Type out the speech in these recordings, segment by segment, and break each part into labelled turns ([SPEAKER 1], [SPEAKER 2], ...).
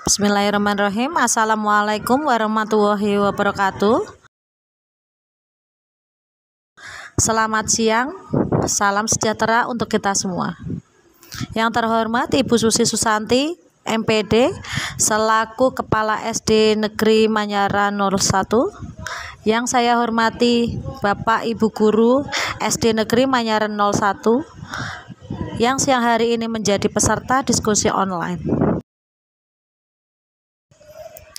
[SPEAKER 1] Bismillahirrahmanirrahim. Assalamualaikum warahmatullahi wabarakatuh. Selamat siang, salam sejahtera untuk kita semua. Yang terhormat Ibu Susi Susanti, MPD, selaku Kepala SD Negeri Manyaran 01. Yang saya hormati Bapak Ibu Guru SD Negeri Manyaran 01 yang siang hari ini menjadi peserta diskusi online.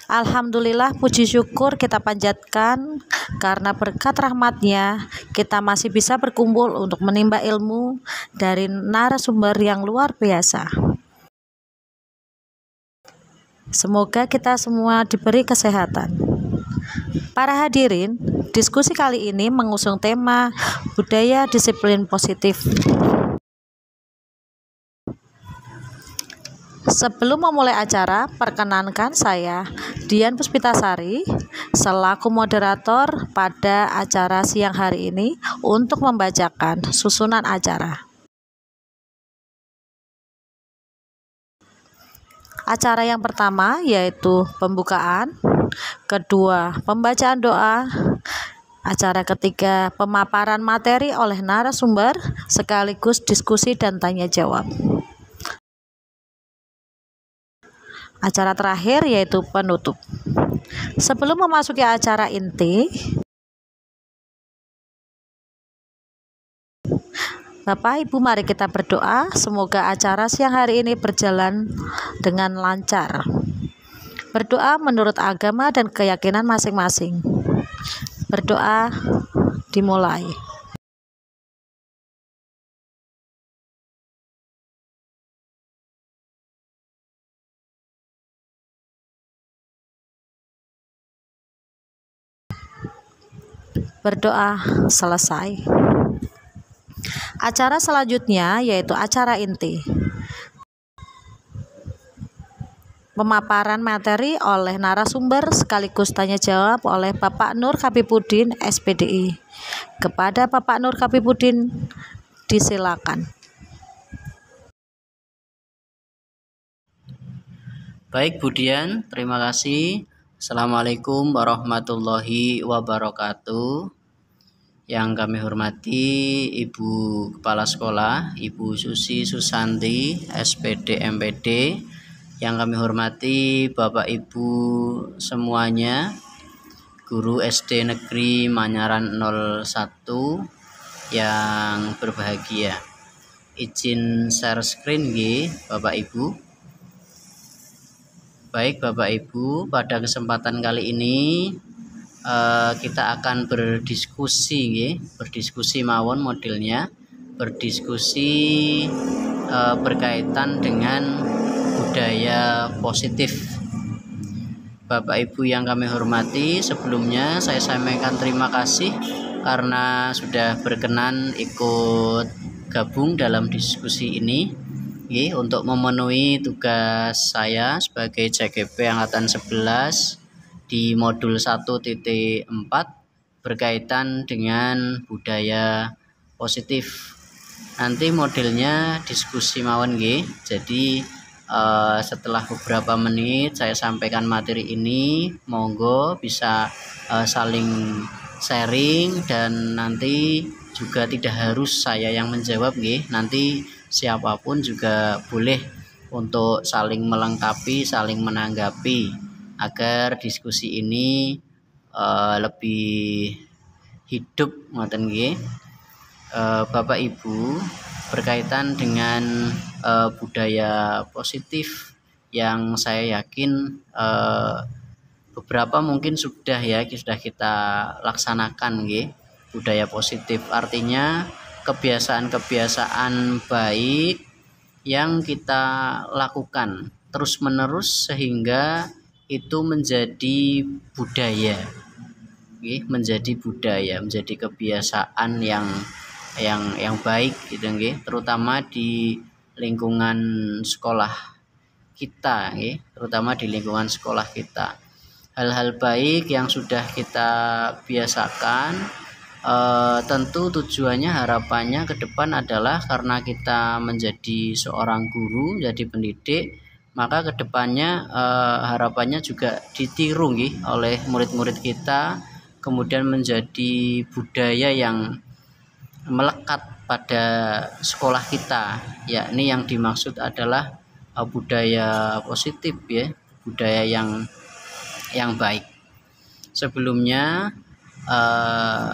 [SPEAKER 1] Alhamdulillah, puji syukur kita panjatkan karena berkat rahmat-Nya kita masih bisa berkumpul untuk menimba ilmu dari narasumber yang luar biasa. Semoga kita semua diberi kesehatan. Para hadirin, diskusi kali ini mengusung tema budaya disiplin positif. Sebelum memulai acara, perkenankan saya, Dian Puspitasari, selaku moderator pada acara siang hari ini untuk membacakan susunan acara. Acara yang pertama yaitu pembukaan, kedua pembacaan doa, acara ketiga pemaparan materi oleh narasumber sekaligus diskusi dan tanya jawab. Acara terakhir yaitu penutup. Sebelum memasuki acara inti, Bapak Ibu, mari kita berdoa semoga acara siang hari ini berjalan dengan lancar. Berdoa menurut agama dan keyakinan masing-masing. Berdoa dimulai. Berdoa selesai. Acara selanjutnya yaitu acara inti. Pemaparan materi oleh narasumber sekaligus tanya jawab oleh Bapak Nur Kapipudin SPDI. Kepada Bapak Nur Kapipudin disilakan.
[SPEAKER 2] Baik Bu Dian, terima kasih. Assalamualaikum warahmatullahi wabarakatuh. Yang kami hormati Ibu Kepala Sekolah, Ibu Susi Susanti, SPD MPD. Yang kami hormati Bapak Ibu semuanya, Guru SD Negeri Manyaran 01 yang berbahagia. Izin share screen Bapak Ibu. Baik Bapak Ibu, pada kesempatan kali ini kita akan berdiskusi mawon modelnya, berdiskusi berkaitan dengan budaya positif. Bapak Ibu yang kami hormati, sebelumnya saya sampaikan terima kasih karena sudah berkenan ikut gabung dalam diskusi ini. Untuk memenuhi tugas saya sebagai CGP Angkatan 11 di modul 1.4 berkaitan dengan budaya positif. Nanti modelnya diskusi mawon Jadi setelah beberapa menit saya sampaikan materi ini, monggo bisa saling sharing dan nanti juga tidak harus saya yang menjawab nanti siapapun juga boleh untuk saling melengkapi, saling menanggapi agar diskusi ini lebih hidup ngoten Bapak Ibu, berkaitan dengan budaya positif yang saya yakin beberapa mungkin sudah kita laksanakan budaya positif artinya kebiasaan-kebiasaan baik yang kita lakukan terus-menerus sehingga itu menjadi budaya, menjadi kebiasaan yang baik terutama di lingkungan sekolah kita, Hal-hal baik yang sudah kita biasakan. Tentu tujuannya, harapannya ke depan adalah karena kita menjadi seorang guru, menjadi pendidik, maka kedepannya harapannya juga ditiru nggih oleh murid-murid kita, kemudian menjadi budaya yang melekat pada sekolah kita, yakni yang dimaksud adalah budaya positif ya, budaya yang baik. Sebelumnya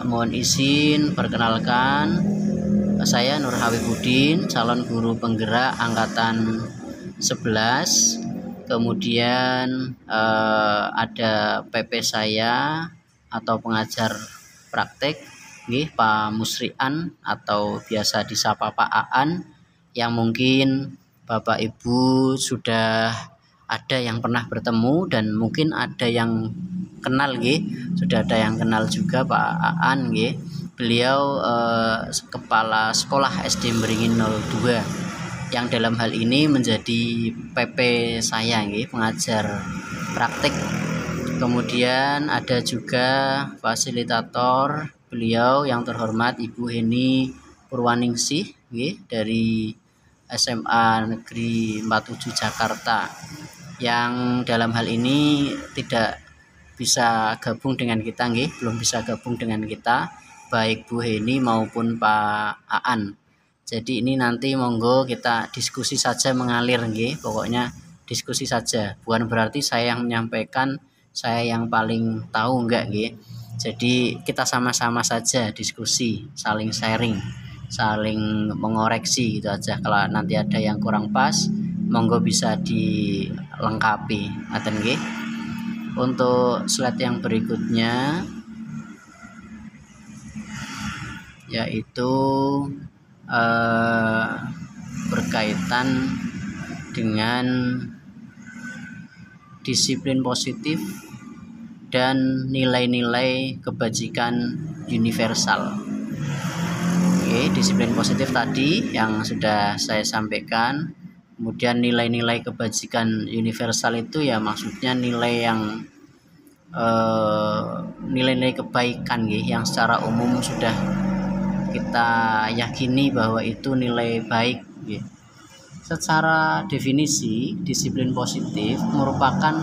[SPEAKER 2] mohon izin perkenalkan, saya Nur Habibudin, calon guru penggerak angkatan 11. Kemudian ada PP saya atau pengajar praktek nggih, Pak Musrian atau biasa disapa Pak Aan, yang mungkin Bapak Ibu sudah ada yang pernah bertemu dan mungkin ada yang kenal nggih, sudah ada yang kenal juga Pak Aan nggih. Beliau kepala sekolah SD Beringin 02 yang dalam hal ini menjadi PP saya nggih, pengajar praktik. Kemudian ada juga fasilitator beliau yang terhormat Ibu Heni Purwaningsih nggih, dari SMA Negeri 47 Jakarta, yang dalam hal ini tidak bisa gabung dengan kita nggih, belum bisa gabung dengan kita, baik Bu Heni maupun Pak Aan. Jadi ini nanti monggo kita diskusi saja, mengalir nggih, pokoknya diskusi saja. Bukan berarti saya yang menyampaikan, saya yang paling tahu enggak nggih. Jadi kita sama-sama saja diskusi, saling sharing, saling mengoreksi gitu aja. Kalau nanti ada yang kurang pas, monggo bisa dilengkapi. Ngaten nggih. Untuk slide yang berikutnya yaitu berkaitan dengan disiplin positif dan nilai-nilai kebajikan universal. Oke, disiplin positif tadi yang sudah saya sampaikan. Kemudian nilai-nilai kebajikan universal itu ya maksudnya nilai yang nilai-nilai kebaikan yang secara umum sudah kita yakini bahwa itu nilai baik. Secara definisi, disiplin positif merupakan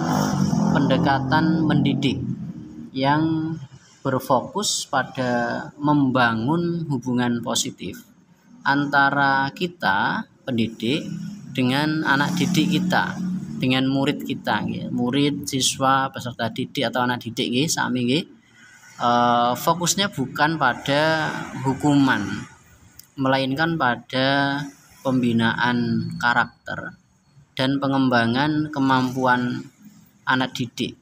[SPEAKER 2] pendekatan mendidik yang berfokus pada membangun hubungan positif antara kita pendidik dengan anak didik kita, dengan murid kita, murid, siswa, peserta didik atau anak didik sami. Fokusnya bukan pada hukuman, melainkan pada pembinaan karakter dan pengembangan kemampuan anak didik.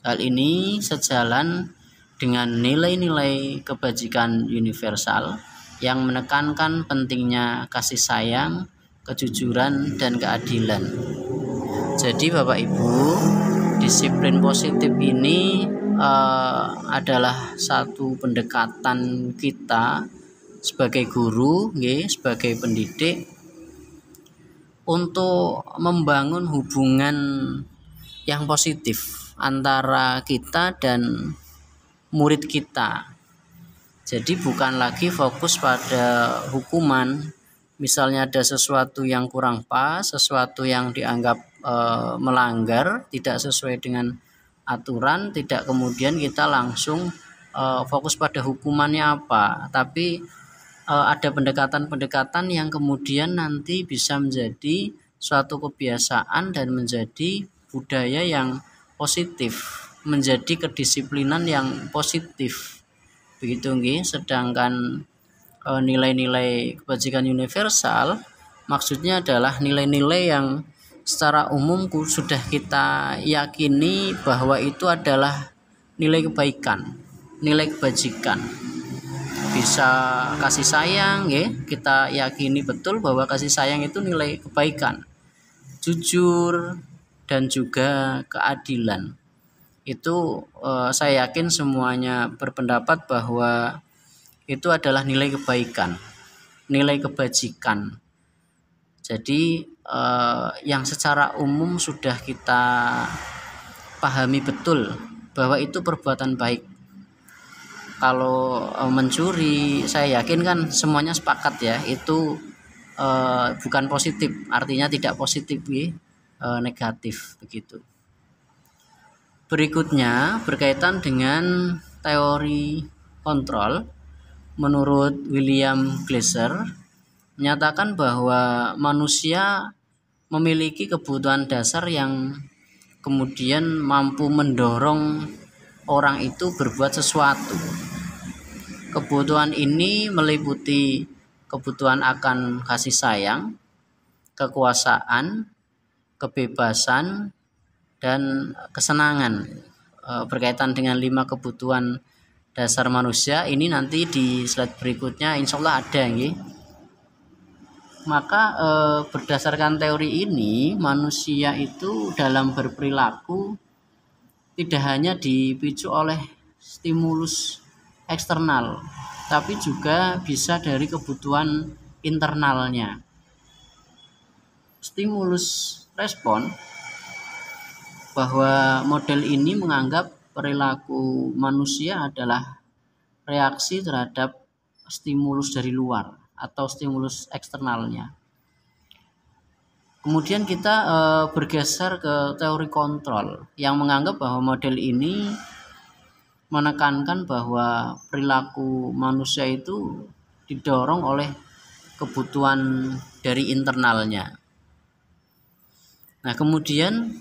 [SPEAKER 2] Hal ini sejalan dengan nilai-nilai kebajikan universal yang menekankan pentingnya kasih sayang, kejujuran, dan keadilan. Jadi Bapak Ibu, disiplin positif ini adalah satu pendekatan kita sebagai guru, sebagai pendidik, untuk membangun hubungan yang positif antara kita dan murid kita. Jadi bukan lagi fokus pada hukuman, misalnya ada sesuatu yang kurang pas, sesuatu yang dianggap melanggar, tidak sesuai dengan aturan, tidak kemudian kita langsung fokus pada hukumannya apa, tapi ada pendekatan-pendekatan yang kemudian nanti bisa menjadi suatu kebiasaan dan menjadi budaya yang positif, menjadi kedisiplinan yang positif, begitu nggih. Sedangkan nilai-nilai kebajikan universal maksudnya adalah nilai-nilai yang secara umum sudah kita yakini bahwa itu adalah nilai kebaikan, nilai kebajikan. Bisa kasih sayang, kita yakini betul bahwa kasih sayang itu nilai kebaikan, jujur, dan juga keadilan. Itu saya yakin semuanya berpendapat bahwa itu adalah nilai kebaikan, nilai kebajikan. Jadi yang secara umum sudah kita pahami betul bahwa itu perbuatan baik. Kalau mencuri, saya yakin kan semuanya sepakat ya, itu bukan positif, artinya tidak positif. negatif begitu. Berikutnya berkaitan dengan teori kontrol. Menurut William Glasser menyatakan bahwa manusia memiliki kebutuhan dasar yang kemudian mampu mendorong orang itu berbuat sesuatu. Kebutuhan ini meliputi kebutuhan akan kasih sayang, kekuasaan, kebebasan, dan kesenangan. Berkaitan dengan 5 kebutuhan dasar manusia ini nanti di slide berikutnya insya Allah ada nggih. Maka berdasarkan teori ini manusia itu dalam berperilaku tidak hanya dipicu oleh stimulus eksternal, tapi juga bisa dari kebutuhan internalnya. Stimulus respon bahwa model ini menganggap perilaku manusia adalah reaksi terhadap stimulus dari luar atau stimulus eksternalnya. Kemudian kita bergeser ke teori kontrol yang menganggap bahwa model ini menekankan bahwa perilaku manusia itu didorong oleh kebutuhan dari internalnya. Nah, kemudian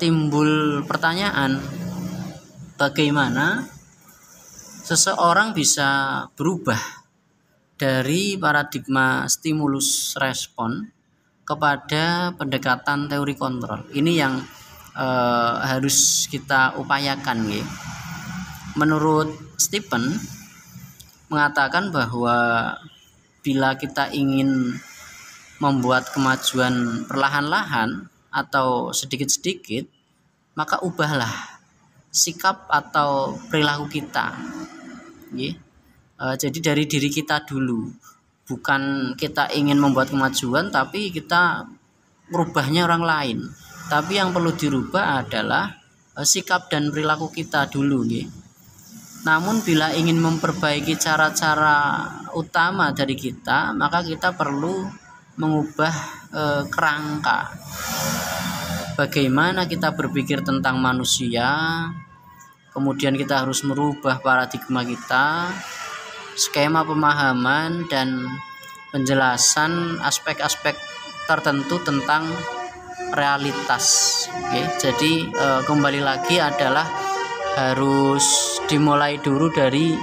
[SPEAKER 2] timbul pertanyaan, bagaimana seseorang bisa berubah dari paradigma stimulus respon kepada pendekatan teori kontrol. Ini yang harus kita upayakan ya. Menurut Stephen mengatakan bahwa bila kita ingin membuat kemajuan perlahan-lahan atau sedikit-sedikit, maka ubahlah sikap atau perilaku kita. Ya. Jadi dari diri kita dulu, bukan kita ingin membuat kemajuan tapi kita merubahnya orang lain. Tapi yang perlu dirubah adalah sikap dan perilaku kita dulu. Ya. Namun bila ingin memperbaiki cara-cara utama dari kita, maka kita perlu mengubah kerangka. Bagaimana kita berpikir tentang manusia, kemudian kita harus merubah paradigma kita, skema pemahaman dan penjelasan aspek-aspek tertentu tentang realitas. Oke, jadi kembali lagi adalah harus dimulai dulu dari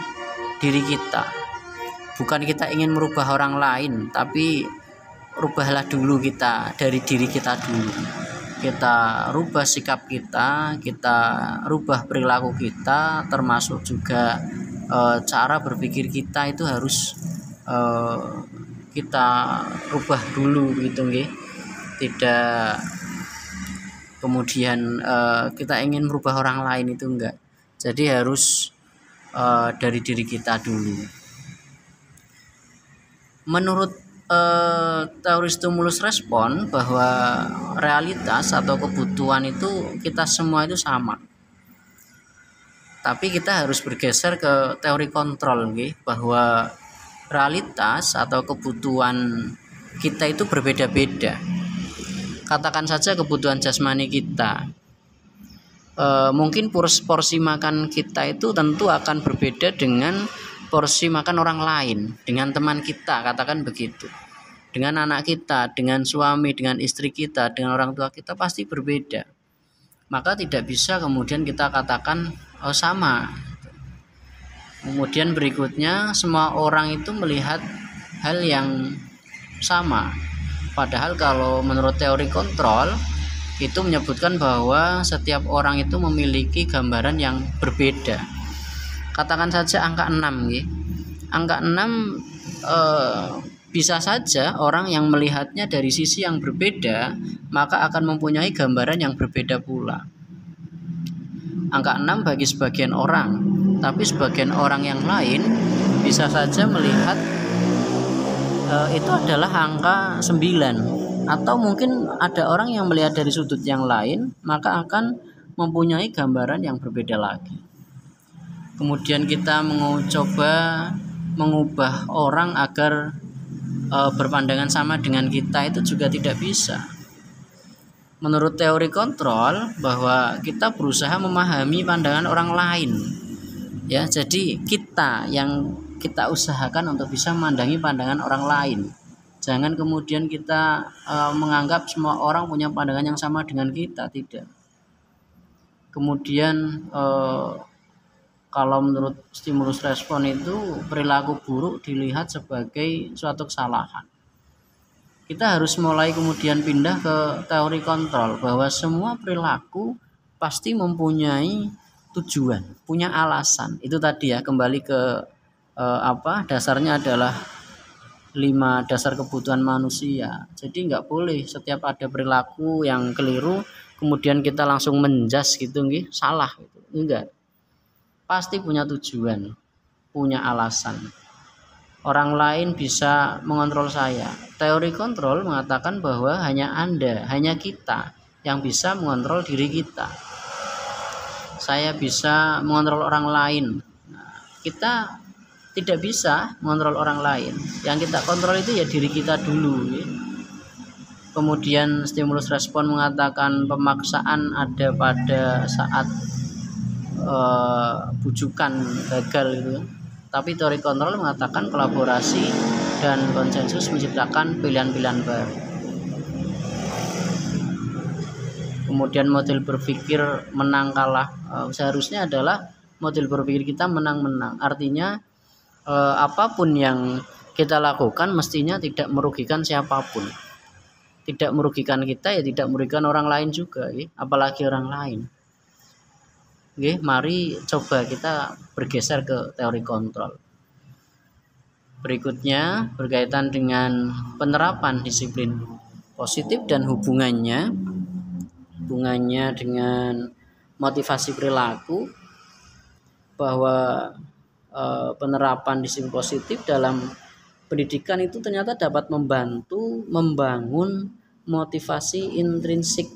[SPEAKER 2] diri kita. Bukan kita ingin merubah orang lain, tapi rubahlah dulu kita dari diri kita dulu. Kita rubah sikap kita rubah perilaku kita, termasuk juga cara berpikir kita itu harus kita rubah dulu gitu nggih. Tidak kemudian kita ingin merubah orang lain, itu enggak. Jadi harus dari diri kita dulu. Menurut teori stimulus respon bahwa realitas atau kebutuhan itu kita semua itu sama. Tapi kita harus bergeser ke teori kontrol nggih, bahwa realitas atau kebutuhan kita itu berbeda-beda. Katakan saja kebutuhan jasmani kita. Mungkin porsi makan kita itu tentu akan berbeda dengan porsi makan orang lain, dengan teman kita, katakan begitu. Dengan anak kita, dengan suami, dengan istri kita, dengan orang tua kita pasti berbeda. Maka tidak bisa kemudian kita katakan sama. Kemudian berikutnya semua orang itu melihat hal yang sama. Padahal kalau menurut teori kontrol itu menyebutkan bahwa setiap orang itu memiliki gambaran yang berbeda. Katakan saja angka 6 ya. Angka 6 bisa saja orang yang melihatnya dari sisi yang berbeda, maka akan mempunyai gambaran yang berbeda pula. Angka 6 bagi sebagian orang, tapi sebagian orang yang lain bisa saja melihat itu adalah angka 9. Atau mungkin ada orang yang melihat dari sudut yang lain, maka akan mempunyai gambaran yang berbeda lagi. Kemudian kita mencoba mengubah orang agar berpandangan sama dengan kita, itu juga tidak bisa. menurut teori kontrol bahwa kita berusaha memahami pandangan orang lain. Ya, jadi yang kita usahakan untuk bisa memandangi pandangan orang lain. Jangan kemudian kita menganggap semua orang punya pandangan yang sama dengan kita, tidak. Kemudian kalau menurut stimulus respon itu perilaku buruk dilihat sebagai suatu kesalahan. Kita harus mulai kemudian pindah ke teori kontrol bahwa semua perilaku pasti mempunyai tujuan, punya alasan. Itu tadi ya, kembali ke dasarnya adalah 5 dasar kebutuhan manusia. Jadi nggak boleh setiap ada perilaku yang keliru kemudian kita langsung menjas gitu, nggih, salah gitu. Enggak. Pasti punya tujuan, punya alasan. Orang lain bisa mengontrol saya. Teori kontrol mengatakan bahwa hanya Anda, hanya kita yang bisa mengontrol diri kita. Saya bisa mengontrol orang lain. Nah, kita tidak bisa mengontrol orang lain. Yang kita kontrol itu ya diri kita dulu. Ya. Kemudian stimulus respon mengatakan pemaksaan ada pada saat bujukan gagal gitu. Tapi teori kontrol mengatakan kolaborasi dan konsensus menciptakan pilihan-pilihan baru. Kemudian model berpikir menang kalah seharusnya adalah model berpikir kita menang-menang. Artinya apapun yang kita lakukan mestinya tidak merugikan siapapun. Tidak merugikan kita, ya tidak merugikan orang lain juga, ya. Apalagi orang lain. Oke, mari coba kita bergeser ke teori kontrol. Berikutnya berkaitan dengan penerapan disiplin positif dan hubungannya dengan motivasi perilaku, bahwa penerapan disiplin positif dalam pendidikan itu ternyata dapat membantu membangun motivasi intrinsik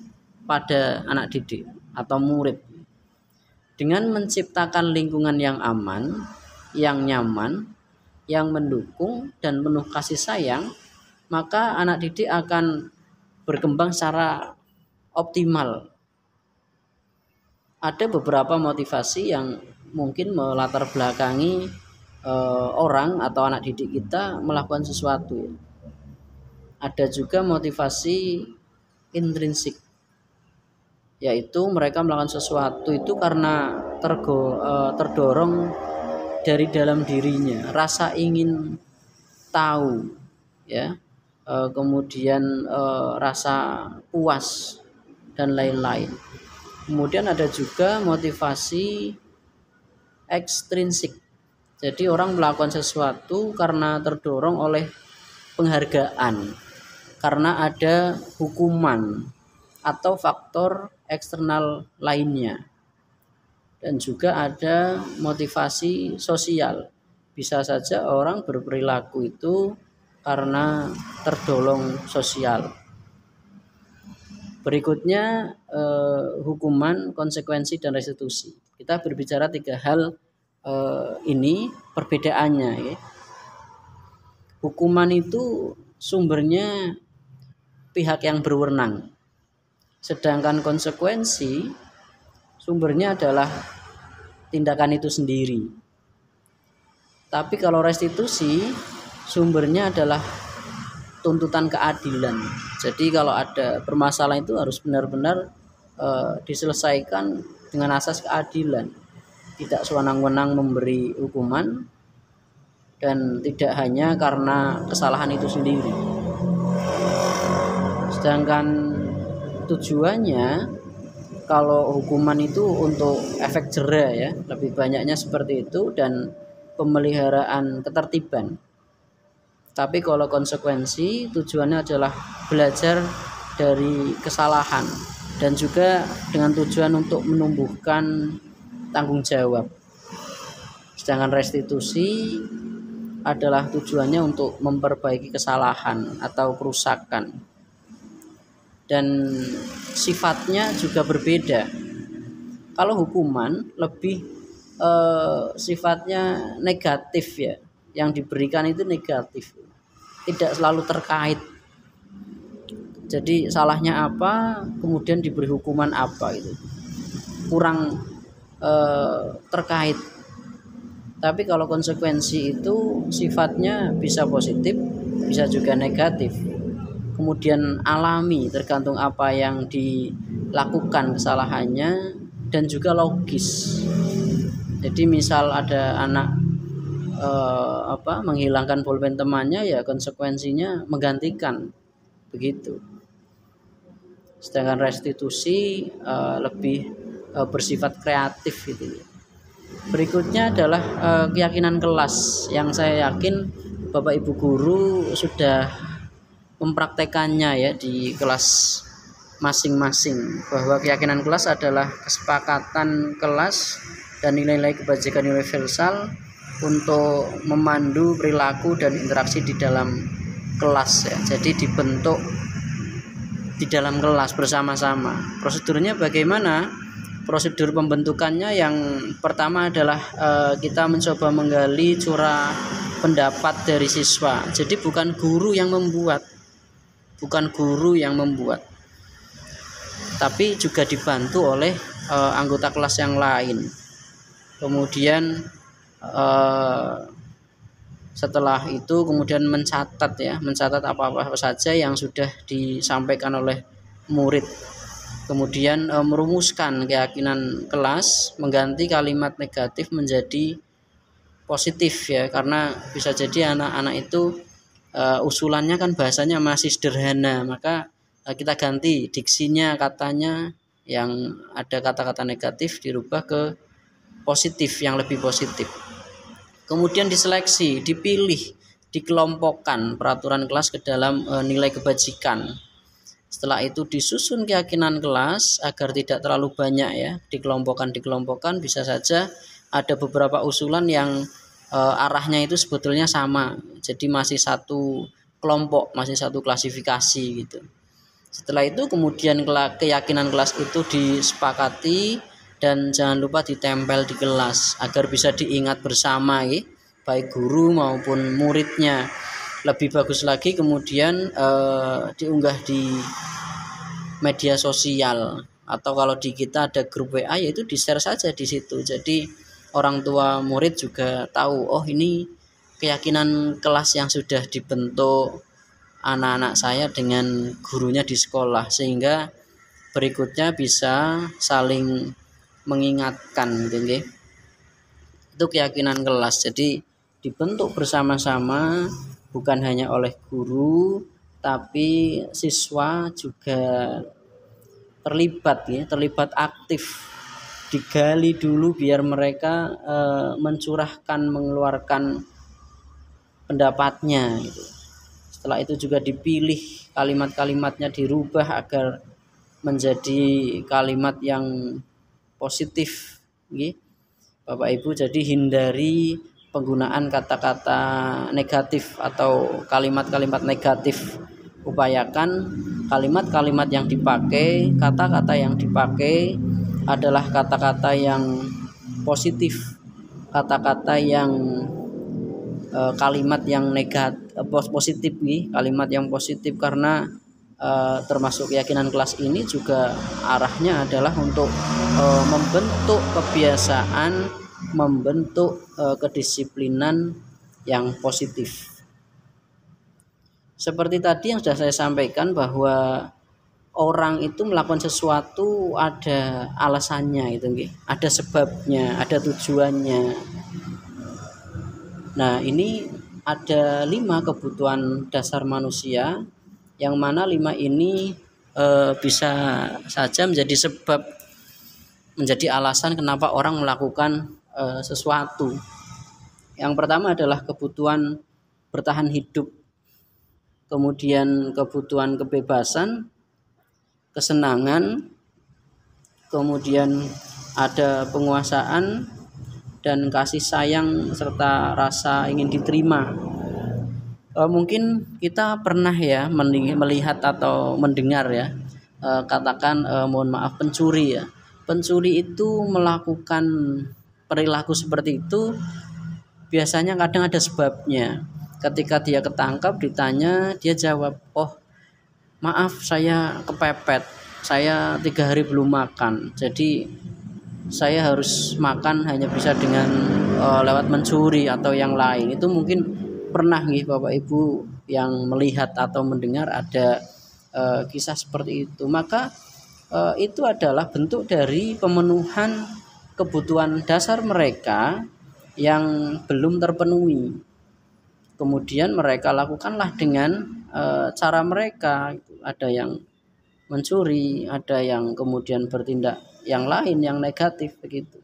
[SPEAKER 2] pada anak didik atau murid dengan menciptakan lingkungan yang aman, yang nyaman, yang mendukung dan penuh kasih sayang, maka anak didik akan berkembang secara optimal. Ada beberapa motivasi yang mungkin melatar belakangi orang atau anak didik kita melakukan sesuatu. Ada juga motivasi intrinsik, yaitu mereka melakukan sesuatu itu karena terdorong dari dalam dirinya, rasa ingin tahu, ya, kemudian rasa puas dan lain-lain. Kemudian ada juga motivasi ekstrinsik. Jadi orang melakukan sesuatu karena terdorong oleh penghargaan, karena ada hukuman atau faktor eksternal lainnya. Dan juga ada motivasi sosial. Bisa saja orang berperilaku itu karena terdorong sosial. Berikutnya hukuman, konsekuensi, dan restitusi. Kita berbicara 3 hal ini perbedaannya, ya. Hukuman itu sumbernya pihak yang berwenang, sedangkan konsekuensi sumbernya adalah tindakan itu sendiri. Tapi kalau restitusi sumbernya adalah tuntutan keadilan. Jadi kalau ada permasalahan itu harus benar-benar diselesaikan dengan asas keadilan. Tidak sewenang-wenang memberi hukuman dan tidak hanya karena kesalahan itu sendiri. Sedangkan tujuannya kalau hukuman itu untuk efek jera, ya, lebih banyaknya seperti itu, dan pemeliharaan ketertiban. Tapi kalau konsekuensi tujuannya adalah belajar dari kesalahan dan juga dengan tujuan untuk menumbuhkan tanggung jawab. Sedangkan restitusi adalah tujuannya untuk memperbaiki kesalahan atau kerusakan. Dan sifatnya juga berbeda. Kalau hukuman lebih sifatnya negatif, ya. Yang diberikan itu negatif. Tidak selalu terkait. Jadi salahnya apa, kemudian diberi hukuman apa, itu kurang terkait. Tapi kalau konsekuensi itu sifatnya bisa positif, bisa juga negatif. Kemudian alami, tergantung apa yang dilakukan kesalahannya, dan juga logis. Jadi misal ada anak menghilangkan pulpen temannya, ya konsekuensinya menggantikan, begitu. Sedangkan restitusi lebih bersifat kreatif gitu ya. Berikutnya adalah keyakinan kelas, yang saya yakin Bapak Ibu guru sudah mempraktekannya ya di kelas masing-masing, bahwa keyakinan kelas adalah kesepakatan kelas dan nilai-nilai kebajikan universal untuk memandu perilaku dan interaksi di dalam kelas ya. Jadi dibentuk di dalam kelas bersama-sama. Prosedurnya bagaimana? Prosedur pembentukannya yang pertama adalah kita mencoba menggali curah pendapat dari siswa. Jadi bukan guru yang membuat, tapi juga dibantu oleh anggota kelas yang lain. Kemudian setelah itu kemudian mencatat apa-apa saja yang sudah disampaikan oleh murid. Kemudian merumuskan keyakinan kelas, mengganti kalimat negatif menjadi positif ya, karena bisa jadi anak-anak itu usulannya kan bahasanya masih sederhana, maka kita ganti diksinya, katanya yang ada kata-kata negatif dirubah ke positif, yang lebih positif. Kemudian diseleksi, dipilih, dikelompokkan peraturan kelas ke dalam nilai kebajikan. Setelah itu disusun keyakinan kelas agar tidak terlalu banyak ya, dikelompokkan, bisa saja ada beberapa usulan yang arahnya itu sebetulnya sama. Jadi masih satu kelompok, masih satu klasifikasi gitu. Setelah itu kemudian keyakinan kelas itu disepakati dan jangan lupa ditempel di kelas agar bisa diingat bersama ya, baik guru maupun muridnya. Lebih bagus lagi kemudian diunggah di media sosial, atau kalau di kita ada grup WA yaitu di-share saja di situ. Jadi orang tua murid juga tahu, oh ini keyakinan kelas yang sudah dibentuk anak-anak saya dengan gurunya di sekolah, sehingga berikutnya bisa saling mengingatkan gitu nggih. Itu keyakinan kelas. Jadi dibentuk bersama-sama, bukan hanya oleh guru tapi siswa juga terlibat aktif. Digali dulu biar mereka mencurahkan, mengeluarkan pendapatnya gitu. Setelah itu juga dipilih, kalimat-kalimatnya dirubah agar menjadi kalimat yang positif gitu. Bapak Ibu, jadi hindari penggunaan kata-kata negatif atau kalimat-kalimat negatif. Upayakan kalimat-kalimat yang dipakai, kata-kata yang dipakai adalah kata-kata yang positif, kata-kata yang kalimat yang positif nih, kalimat yang positif, karena termasuk keyakinan kelas ini juga arahnya adalah untuk membentuk kebiasaan, membentuk kedisiplinan yang positif. Seperti tadi yang sudah saya sampaikan, bahwa orang itu melakukan sesuatu ada alasannya, ada sebabnya, ada tujuannya. Nah, ini ada 5 kebutuhan dasar manusia, yang mana 5 ini bisa saja menjadi sebab, menjadi alasan kenapa orang melakukan sesuatu. Yang pertama adalah kebutuhan bertahan hidup, kemudian kebutuhan kebebasan, kesenangan, kemudian ada penguasaan dan kasih sayang serta rasa ingin diterima. Mungkin kita pernah ya melihat atau mendengar ya, katakan mohon maaf, pencuri ya. Pencuri itu melakukan perilaku seperti itu biasanya kadang ada sebabnya. Ketika dia ketangkap, ditanya, dia jawab, oh maaf saya kepepet, saya 3 hari belum makan, jadi saya harus makan hanya bisa dengan lewat mencuri atau yang lain. Itu mungkin pernah nih Bapak Ibu yang melihat atau mendengar ada kisah seperti itu. Maka itu adalah bentuk dari pemenuhan kebutuhan dasar mereka yang belum terpenuhi. Kemudian mereka lakukanlah dengan cara mereka. Ada yang mencuri, ada yang kemudian bertindak yang lain yang negatif begitu.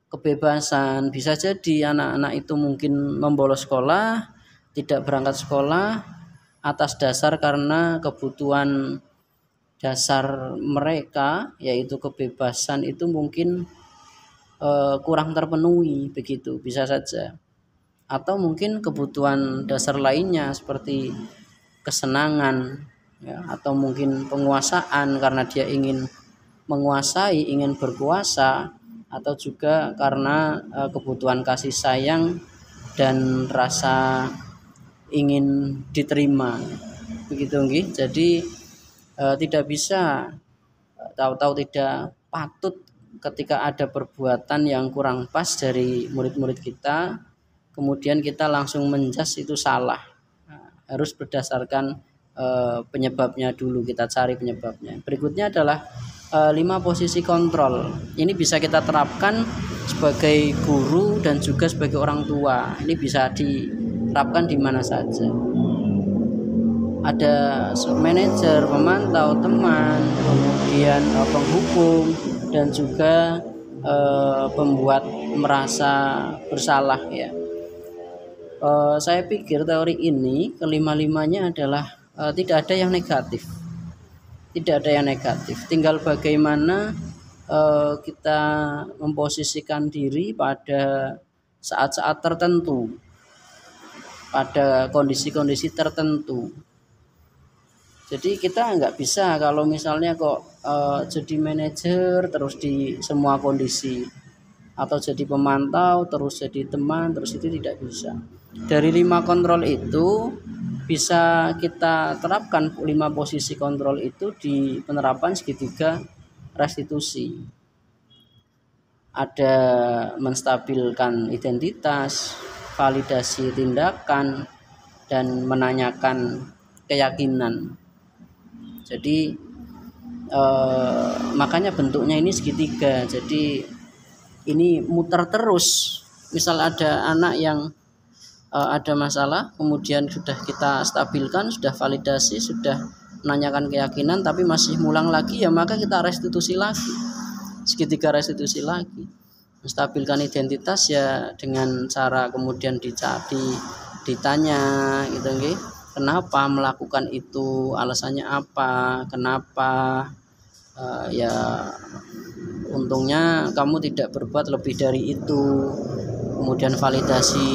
[SPEAKER 2] Kebebasan, bisa jadi anak-anak itu mungkin membolos sekolah, tidak berangkat sekolah atas dasar karena kebutuhan dasar mereka, yaitu kebebasan itu mungkin kurang terpenuhi begitu, bisa saja. Atau mungkin kebutuhan dasar lainnya seperti kesenangan ya, atau mungkin penguasaan karena dia ingin menguasai, ingin berkuasa, atau juga karena kebutuhan kasih sayang dan rasa ingin diterima begitu nggih. Jadi tidak bisa tahu-tahu tidak patut ketika ada perbuatan yang kurang pas dari murid-murid kita, kemudian kita langsung menjas itu salah. Harus berdasarkan penyebabnya dulu, kita cari penyebabnya. Berikutnya adalah 5 posisi kontrol. Ini bisa kita terapkan sebagai guru dan juga sebagai orang tua. Ini bisa diterapkan di mana saja. Ada manajer, pemantau, teman, kemudian penghukum, dan juga pembuat merasa bersalah ya. Saya pikir teori ini kelima-limanya adalah tidak ada yang negatif. Tidak ada yang negatif. Tinggal bagaimana kita memposisikan diri pada saat-saat tertentu, pada kondisi-kondisi tertentu. Jadi kita nggak bisa kalau misalnya kok jadi manajer terus di semua kondisi, atau jadi pemantau terus jadi teman, terus itu tidak bisa. Dari 5 kontrol itu bisa kita terapkan 5 posisi kontrol itu di penerapan segitiga restitusi. Ada menstabilkan identitas, validasi tindakan, dan menanyakan keyakinan. Jadi makanya bentuknya ini segitiga. Jadi ini muter terus. Misal ada anak yang ada masalah, kemudian sudah kita stabilkan, sudah validasi, sudah menanyakan keyakinan, tapi masih mulang lagi, ya maka kita restitusi lagi, segitiga restitusi lagi. Menstabilkan identitas ya dengan cara kemudian ditanya gitu nggih. Kenapa melakukan itu, alasannya apa, kenapa, ya untungnya kamu tidak berbuat lebih dari itu. Kemudian validasi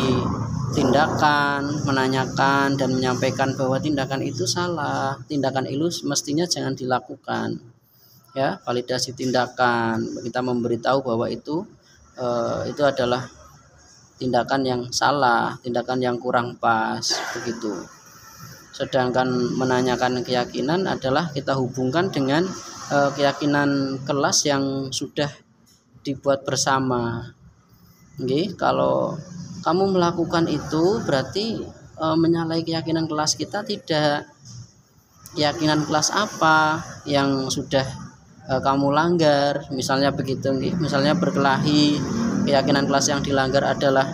[SPEAKER 2] tindakan, menanyakan dan menyampaikan bahwa tindakan itu salah, tindakan itu mestinya jangan dilakukan. Ya, validasi tindakan, kita memberitahu bahwa itu adalah tindakan yang salah, tindakan yang kurang pas begitu. Sedangkan menanyakan keyakinan adalah kita hubungkan dengan keyakinan kelas yang sudah dibuat bersama. Oke, kalau kamu melakukan itu berarti menyalahi keyakinan kelas kita. Tidak. Keyakinan kelas apa yang sudah kamu langgar, misalnya begitu. Misalnya berkelahi, keyakinan kelas yang dilanggar adalah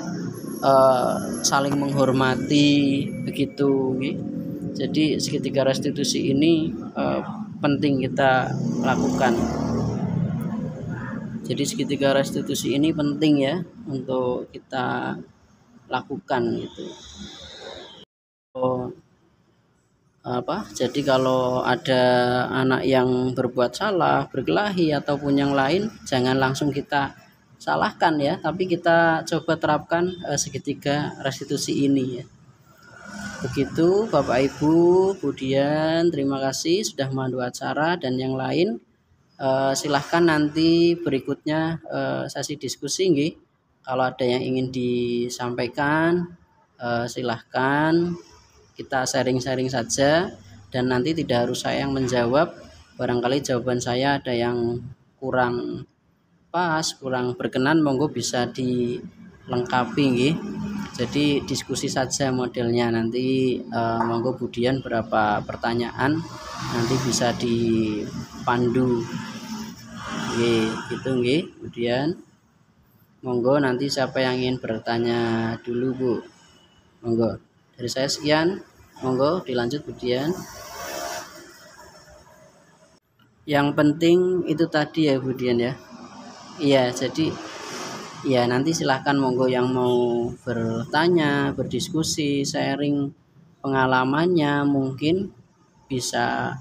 [SPEAKER 2] saling menghormati begitu. Jadi segitiga restitusi ini penting kita lakukan. Jadi segitiga restitusi ini penting ya untuk kita lakukan gitu. Jadi kalau ada anak yang berbuat salah, berkelahi ataupun yang lain, jangan langsung kita salahkan ya, tapi kita coba terapkan segitiga restitusi ini ya. Begitu Bapak Ibu, kemudian terima kasih sudah memandu acara, dan yang lain silahkan nanti berikutnya sesi diskusi nggih. Kalau ada yang ingin disampaikan silahkan, kita sharing-sharing saja. dan nanti tidak harus saya yang menjawab. Barangkali jawaban saya ada yang kurang pas, kurang berkenan, monggo bisa dilengkapi nggih. Jadi diskusi saja modelnya, nanti monggo Budian berapa pertanyaan nanti bisa dipandu nggih, gitu nggih. Kemudian monggo nanti siapa yang ingin bertanya dulu Bu, monggo. Dari saya sekian, monggo dilanjut Budian. Yang penting itu tadi ya Budian ya. Iya, jadi ya nanti silahkan monggo yang mau bertanya, berdiskusi, sharing pengalamannya mungkin bisa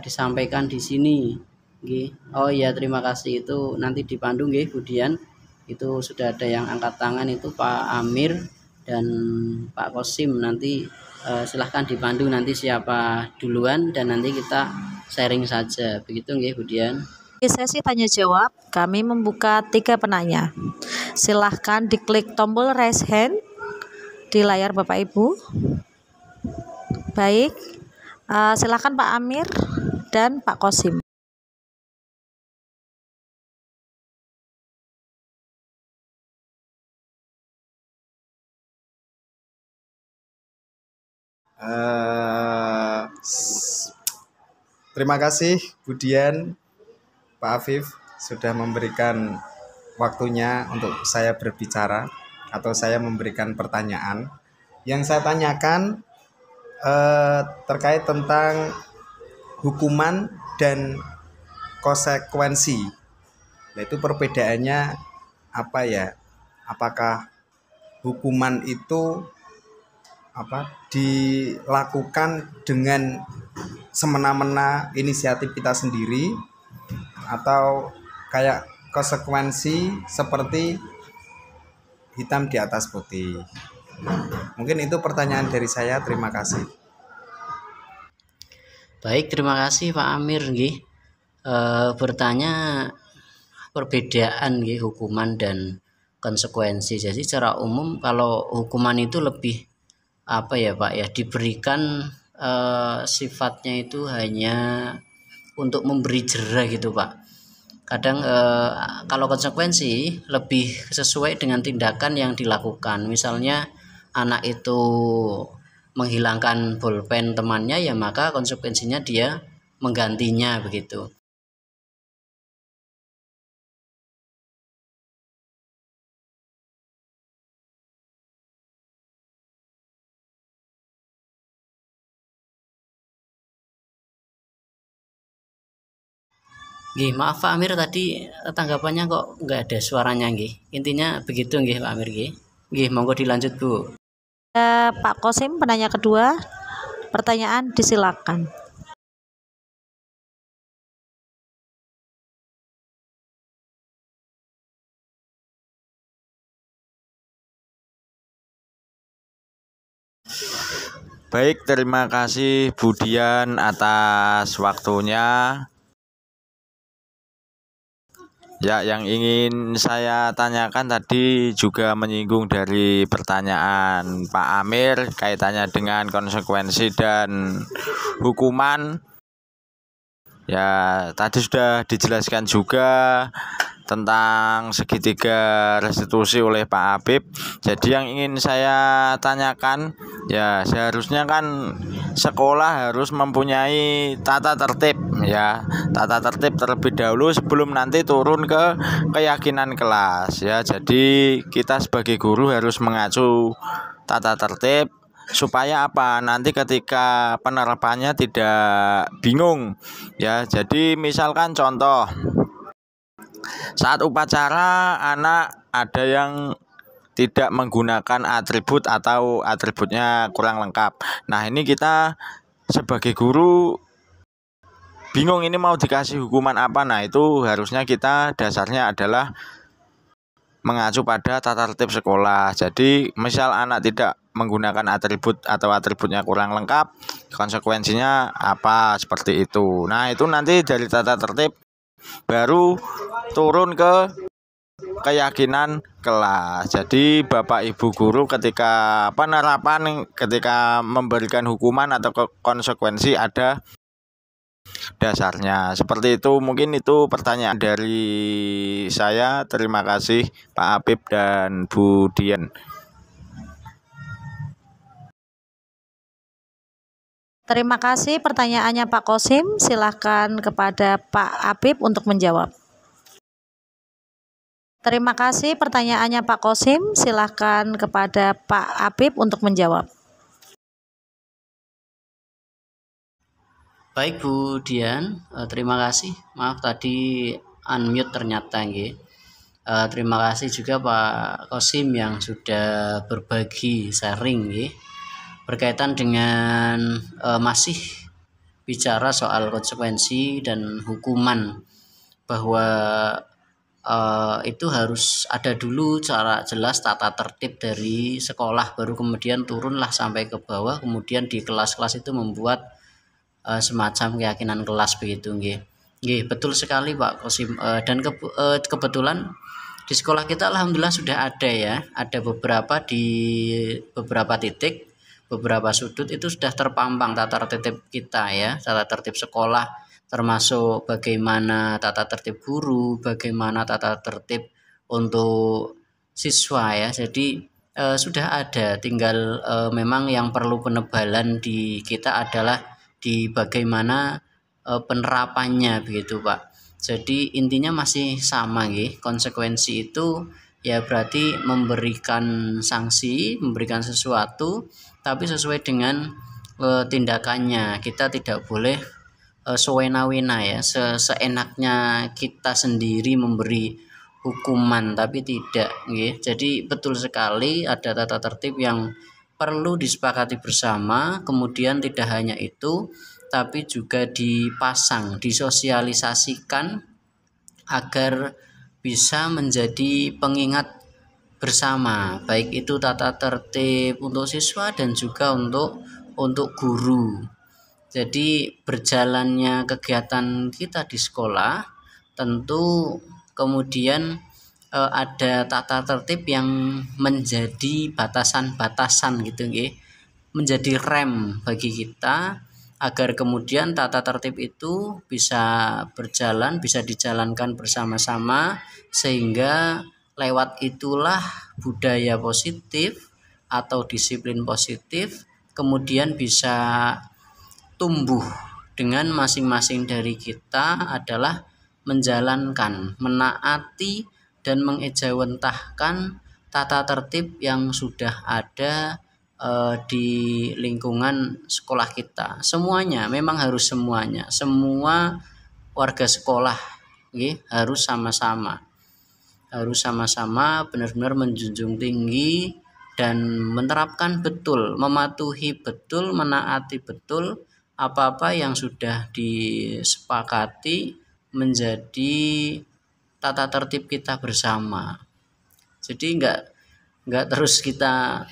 [SPEAKER 2] disampaikan di sini. Nggih. Oh iya, terima kasih, itu nanti dipandu nggih Budian. Itu sudah ada yang angkat tangan, itu Pak Amir dan Pak Kosim. Nanti silahkan dipandu nanti siapa duluan dan nanti kita sharing saja. Begitu nggih Budian.
[SPEAKER 1] Di sesi tanya jawab, kami membuka 3 penanya. Silahkan diklik tombol raise hand di layar Bapak Ibu. Baik, silahkan Pak Amir dan Pak Kosim.
[SPEAKER 3] Terima kasih Budian, Pak Afif sudah memberikan waktunya untuk saya berbicara atau saya memberikan pertanyaan. Yang saya tanyakan terkait tentang hukuman dan konsekuensi. Yaitu perbedaannya apa ya? Apakah hukuman itu dilakukan dengan semena-mena inisiatif kita sendiri, atau kayak konsekuensi seperti hitam di atas putih. Mungkin itu pertanyaan dari saya. Terima kasih.
[SPEAKER 2] Baik, terima kasih Pak Amir nggih. Bertanya perbedaan nggih hukuman dan konsekuensi. Jadi secara umum kalau hukuman itu lebih apa ya Pak ya, diberikan sifatnya itu hanya untuk memberi jera gitu Pak. Kadang kalau konsekuensi lebih sesuai dengan tindakan yang dilakukan. Misalnya anak itu menghilangkan bolpen temannya, ya maka konsekuensinya dia menggantinya begitu. Nggih, maaf Pak Amir, tadi tanggapannya kok nggak ada suaranya nggih. Intinya begitu nggih Pak Amir nggih. Nggih, monggo dilanjut Bu.
[SPEAKER 1] Pak Kosim, penanya kedua, pertanyaan disilakan.
[SPEAKER 4] Baik, terima kasih Budian atas waktunya. Ya, yang ingin saya tanyakan tadi juga menyinggung dari pertanyaan Pak Amir kaitannya dengan konsekuensi dan hukuman. Ya, tadi sudah dijelaskan juga tentang segitiga restitusi oleh Pak Habib. Jadi yang ingin saya tanyakan, ya seharusnya kan sekolah harus mempunyai tata tertib, ya tata tertib terlebih dahulu sebelum nanti turun ke keyakinan kelas, ya. Jadi kita sebagai guru harus mengacu tata tertib supaya apa, nanti ketika penerapannya tidak bingung, ya. Jadi misalkan contoh, saat upacara anak ada yang tidak menggunakan atribut atau atributnya kurang lengkap. Nah, ini kita sebagai guru bingung ini mau dikasih hukuman apa. Nah, itu harusnya kita dasarnya adalah mengacu pada tata tertib sekolah. Jadi misal anak tidak menggunakan atribut atau atributnya kurang lengkap, konsekuensinya apa, seperti itu. Nah, itu nanti dari tata tertib baru turun ke keyakinan kelas. Jadi Bapak Ibu guru ketika penerapan, ketika memberikan hukuman atau konsekuensi ada dasarnya. Seperti itu, mungkin itu pertanyaan dari saya. Terima kasih Pak Apip dan Bu Dian.
[SPEAKER 1] Terima kasih pertanyaannya Pak Kosim. Silahkan kepada Pak Apip untuk menjawab. Terima kasih pertanyaannya Pak Kosim. Silahkan kepada Pak Apip untuk menjawab.
[SPEAKER 2] Baik Bu Dian, terima kasih. Maaf tadi unmute ternyata nggih. Terima kasih juga Pak Kosim yang sudah berbagi sharing nggih, berkaitan dengan masih bicara soal konsekuensi dan hukuman, bahwa itu harus ada dulu cara jelas tata tertib dari sekolah, baru kemudian turunlah sampai ke bawah, kemudian di kelas-kelas itu membuat semacam keyakinan kelas begitu nggih. Nggih, betul sekali Pak Kosim. Dan kebetulan di sekolah kita alhamdulillah sudah ada ya, ada beberapa di beberapa titik, beberapa sudut itu sudah terpampang tata tertib kita ya, tata tertib sekolah, termasuk bagaimana tata tertib guru, bagaimana tata tertib untuk siswa ya. Jadi sudah ada, tinggal memang yang perlu penebalan di kita adalah di bagaimana penerapannya begitu Pak. Jadi intinya masih sama nggih, konsekuensi itu ya berarti memberikan sanksi, memberikan sesuatu tapi sesuai dengan tindakannya. Kita tidak boleh sewena-wena ya, seenaknya kita sendiri memberi hukuman, tapi tidak nggih. Jadi betul sekali ada tata tertib yang perlu disepakati bersama, kemudian tidak hanya itu tapi juga dipasang, disosialisasikan agar bisa menjadi pengingat bersama, baik itu tata tertib untuk siswa dan juga untuk guru. Jadi berjalannya kegiatan kita di sekolah tentu kemudian ada tata tertib yang menjadi batasan-batasan gitu nggih, menjadi rem bagi kita agar kemudian tata tertib itu bisa berjalan, bisa dijalankan bersama-sama, sehingga lewat itulah budaya positif atau disiplin positif kemudian bisa tumbuh dengan masing-masing dari kita adalah menjalankan, menaati dan mengejawantahkan tata tertib yang sudah ada di lingkungan sekolah kita. Semuanya, memang harus semuanya. Semua warga sekolah harus sama-sama. Harus sama-sama benar-benar menjunjung tinggi dan menerapkan betul, mematuhi betul, menaati betul apa-apa yang sudah disepakati menjadi tata tertib kita bersama. Jadi enggak terus kita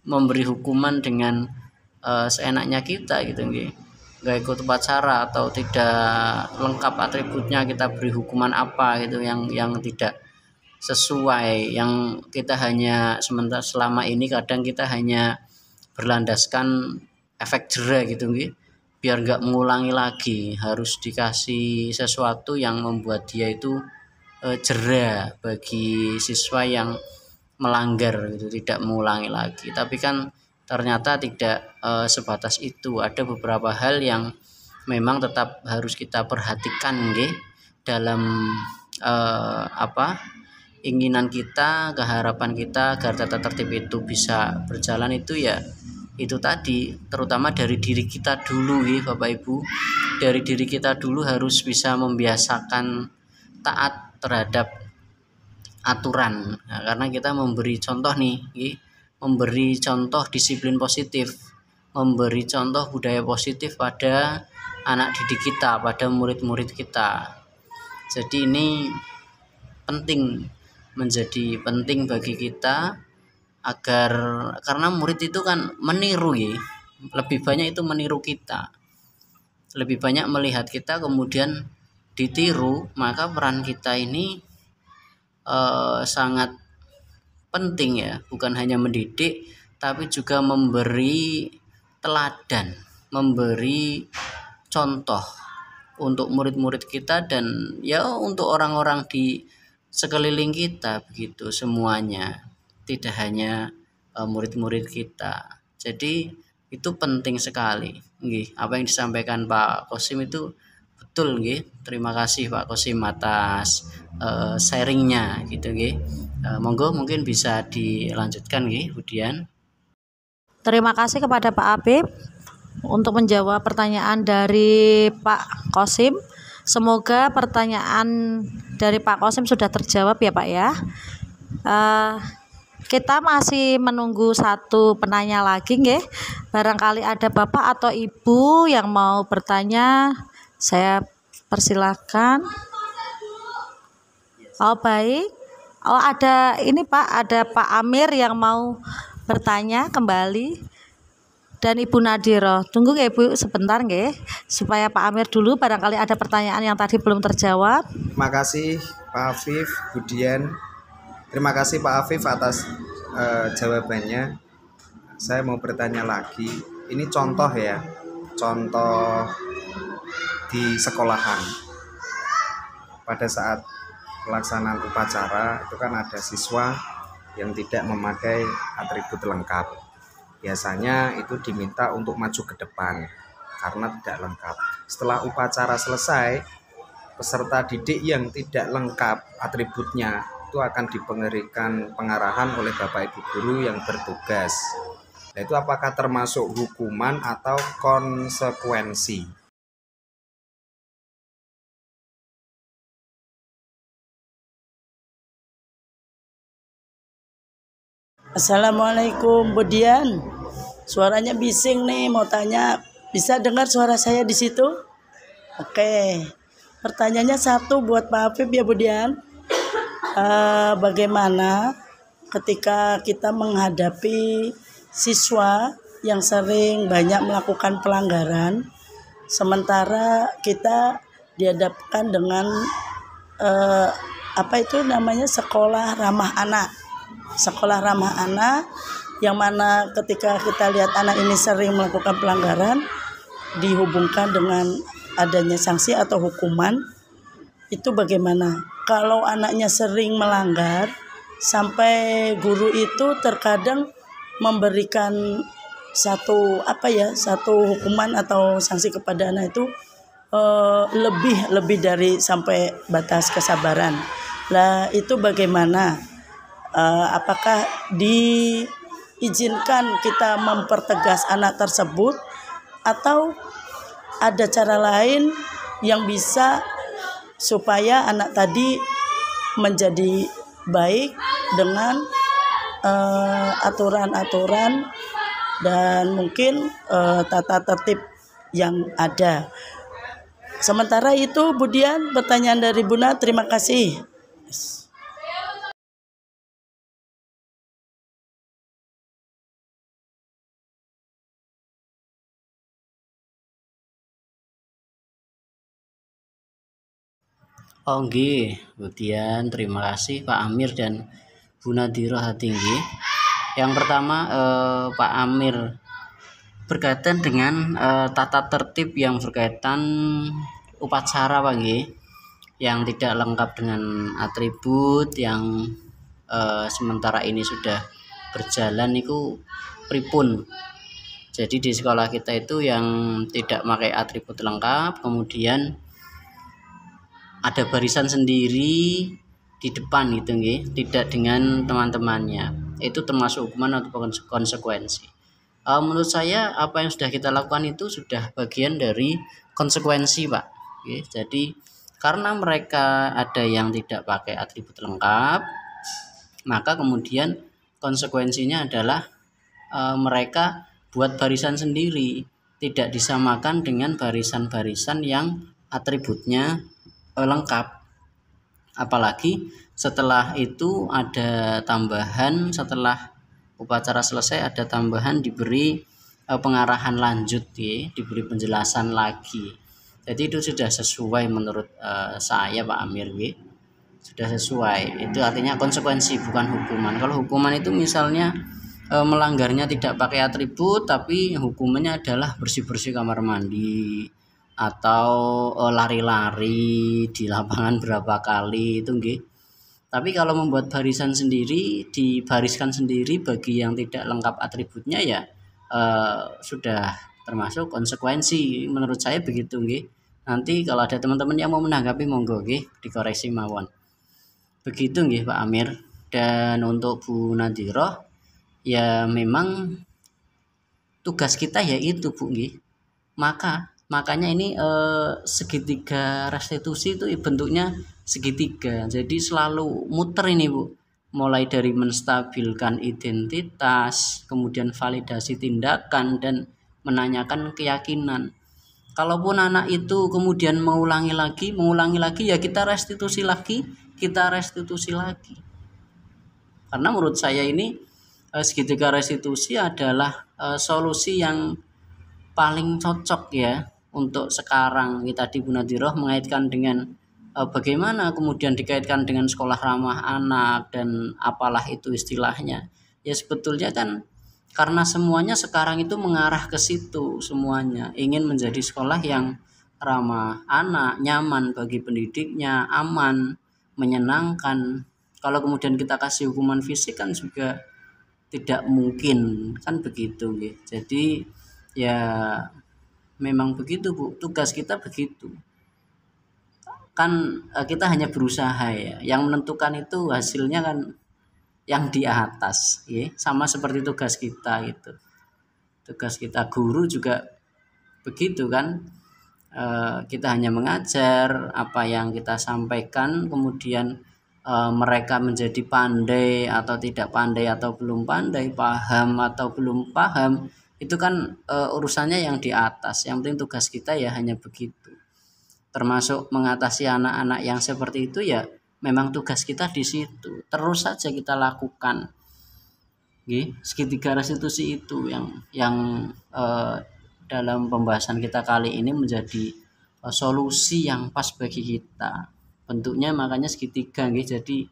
[SPEAKER 2] memberi hukuman dengan seenaknya kita gitu nggih. Enggak ikut upacara atau tidak lengkap atributnya kita beri hukuman apa gitu yang tidak sesuai, yang kita hanya sementara selama ini kadang kita hanya berlandaskan efek jera gitu nggih. Biar enggak mengulangi lagi, harus dikasih sesuatu yang membuat dia itu jera bagi siswa yang melanggar gitu, tidak mengulangi lagi. Tapi kan ternyata tidak sebatas itu, ada beberapa hal yang memang tetap harus kita perhatikan nggih dalam inginan kita, keharapan kita agar tata tertib itu bisa berjalan itu ya itu tadi, terutama dari diri kita dulu nggih Bapak Ibu. Dari diri kita dulu harus bisa membiasakan taat terhadap aturan. Nah, karena kita memberi contoh nih, memberi contoh disiplin positif, memberi contoh budaya positif pada anak didik kita, pada murid-murid kita. Jadi ini menjadi penting bagi kita agar, karena murid itu kan meniru lebih banyak itu meniru kita, lebih banyak melihat kita kemudian ditiru, maka peran kita ini sangat penting ya, bukan hanya mendidik tapi juga memberi teladan, memberi contoh untuk murid-murid kita dan ya untuk orang-orang di sekeliling kita begitu semuanya, tidak hanya murid-murid kita. Jadi itu penting sekali nggih. Apa yang disampaikan Pak Kosim itu betul nggih. Terima kasih Pak Kosim atas sharingnya gitu nggih. Monggo mungkin bisa dilanjutkan nggih Budian.
[SPEAKER 1] Terima kasih kepada Pak Habib untuk menjawab pertanyaan dari Pak Kosim. Semoga pertanyaan dari Pak Kosim sudah terjawab ya Pak ya. Kita masih menunggu satu penanya lagi nggih. Barangkali ada Bapak atau Ibu yang mau bertanya, saya persilahkan. Oh baik. Oh ada ini Pak, ada Pak Amir yang mau bertanya kembali. Dan Ibu Nadiro, tunggu ya Ibu sebentar nggih, supaya Pak Amir dulu barangkali ada pertanyaan yang tadi belum terjawab.
[SPEAKER 3] Terima kasih Pak Afif, Budian. Terima kasih Pak Afif atas jawabannya. Saya mau bertanya lagi. Ini contoh ya, contoh di sekolahan. Pada saat pelaksanaan upacara itu kan ada siswa yang tidak memakai atribut lengkap. Biasanya itu diminta untuk maju ke depan karena tidak lengkap. Setelah upacara selesai, peserta didik yang tidak lengkap atributnya itu akan diberikan pengarahan oleh Bapak Ibu guru yang bertugas. Nah, itu apakah termasuk hukuman atau konsekuensi?
[SPEAKER 5] Assalamualaikum Budian. Suaranya bising nih, mau tanya. Bisa dengar suara saya di situ? Oke. Pertanyaannya satu buat Pak Afif ya Budian. Bagaimana ketika kita menghadapi siswa yang sering banyak melakukan pelanggaran, sementara kita dihadapkan dengan sekolah ramah anak. Sekolah ramah anak yang mana ketika kita lihat anak ini sering melakukan pelanggaran dihubungkan dengan adanya sanksi atau hukuman, itu bagaimana? Kalau anaknya sering melanggar sampai guru itu terkadang memberikan satu hukuman atau sanksi kepada anak itu lebih dari sampai batas kesabaran. Lah itu bagaimana? Apakah diizinkan kita mempertegas anak tersebut atau ada cara lain yang bisa supaya anak tadi menjadi baik dengan aturan-aturan dan mungkin tata tertib yang ada. Sementara itu Budian, pertanyaan dari Buna, terima kasih.
[SPEAKER 2] Oh nggih, Budian, terima kasih Pak Amir dan Bu Nadiro Hatinggi. Yang pertama Pak Amir berkaitan dengan tata tertib yang berkaitan upacara Pak nggih, yang tidak lengkap dengan atribut yang sementara ini sudah berjalan itu pripun. Jadi di sekolah kita itu yang tidak pakai atribut lengkap, kemudian ada barisan sendiri di depan gitu nggih, tidak dengan teman-temannya. Itu termasuk hukuman atau konsekuensi. Menurut saya apa yang sudah kita lakukan itu sudah bagian dari konsekuensi Pak. Oke, jadi karena mereka ada yang tidak pakai atribut lengkap, maka kemudian konsekuensinya adalah mereka buat barisan sendiri, tidak disamakan dengan barisan-barisan yang atributnya lengkap. Apalagi setelah itu ada tambahan, setelah upacara selesai ada tambahan diberi pengarahan lanjut ya, diberi penjelasan lagi. Jadi itu sudah sesuai menurut saya Pak Amir ya. sudah sesuai. Itu artinya konsekuensi, bukan hukuman. Kalau hukuman itu misalnya melanggarnya tidak pakai atribut, tapi hukumannya adalah bersih-bersih kamar mandi atau lari-lari di lapangan berapa kali, itu nggih. Tapi kalau membuat barisan sendiri, dibariskan sendiri bagi yang tidak lengkap atributnya, ya sudah termasuk konsekuensi. Menurut saya begitu nggih. Nanti kalau ada teman-teman yang mau menanggapi, monggo nggih dikoreksi mawon. Begitu nggih Pak Amir. Dan untuk Bu Nadhiroh, ya memang tugas kita yaitu Bu nggih. Makanya ini segitiga restitusi itu bentuknya segitiga. Jadi selalu muter ini Bu. Mulai dari menstabilkan identitas, kemudian validasi tindakan, dan menanyakan keyakinan. Kalaupun anak itu kemudian mengulangi lagi, ya kita restitusi lagi. Karena menurut saya ini segitiga restitusi adalah solusi yang paling cocok ya untuk sekarang. Tadi Bu Nadhiroh mengaitkan dengan bagaimana kemudian dikaitkan dengan sekolah ramah anak dan apalah itu istilahnya. Ya sebetulnya kan karena semuanya sekarang itu mengarah ke situ, semuanya ingin menjadi sekolah yang ramah anak, nyaman bagi pendidiknya, aman, menyenangkan. Kalau kemudian kita kasih hukuman fisik kan juga tidak mungkin, kan begitu gitu. Jadi ya memang begitu Bu, tugas kita begitu. Kan kita hanya berusaha ya, yang menentukan itu hasilnya kan yang di atas ya. Sama seperti tugas kita itu. Tugas kita guru juga begitu kan. Kita hanya mengajar apa yang kita sampaikan, kemudian mereka menjadi pandai atau tidak pandai atau belum pandai, paham atau belum paham, itu kan urusannya yang di atas. Yang penting tugas kita ya hanya begitu. Termasuk mengatasi anak-anak yang seperti itu, ya memang tugas kita di situ. Terus saja kita lakukan. Segitiga restitusi itu yang dalam pembahasan kita kali ini menjadi solusi yang pas bagi kita. Bentuknya makanya segitiga nggih. Jadi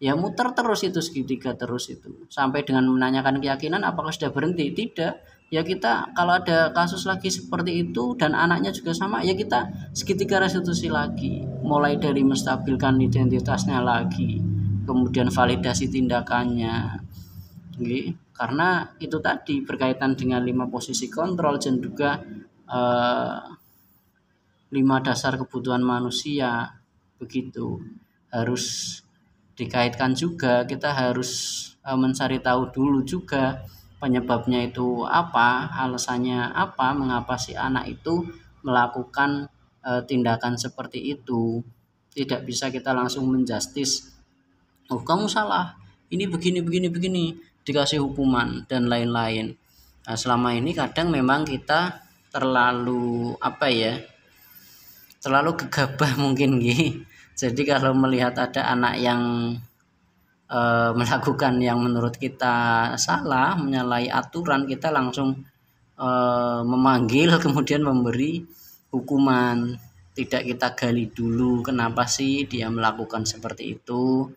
[SPEAKER 2] ya muter terus itu segitiga terus itu. Sampai dengan menanyakan keyakinan apakah sudah berhenti? Tidak. Ya kita kalau ada kasus lagi seperti itu dan anaknya juga sama, ya kita segitiga restitusi lagi. Mulai dari menstabilkan identitasnya lagi, kemudian validasi tindakannya. Karena itu tadi berkaitan dengan 5 posisi kontrol dan juga 5 dasar kebutuhan manusia, begitu harus dikaitkan juga. Kita harus mencari tahu dulu juga penyebabnya itu apa, alasannya apa, mengapa si anak itu melakukan tindakan seperti itu. Tidak bisa kita langsung menjustis, oh kamu salah, ini begini, dikasih hukuman dan lain-lain. Nah, selama ini kadang memang kita terlalu terlalu gegabah mungkin gitu. Jadi kalau melihat ada anak yang melakukan yang menurut kita salah, menyalahi aturan, kita langsung memanggil kemudian memberi hukuman. Tidak kita gali dulu kenapa sih dia melakukan seperti itu,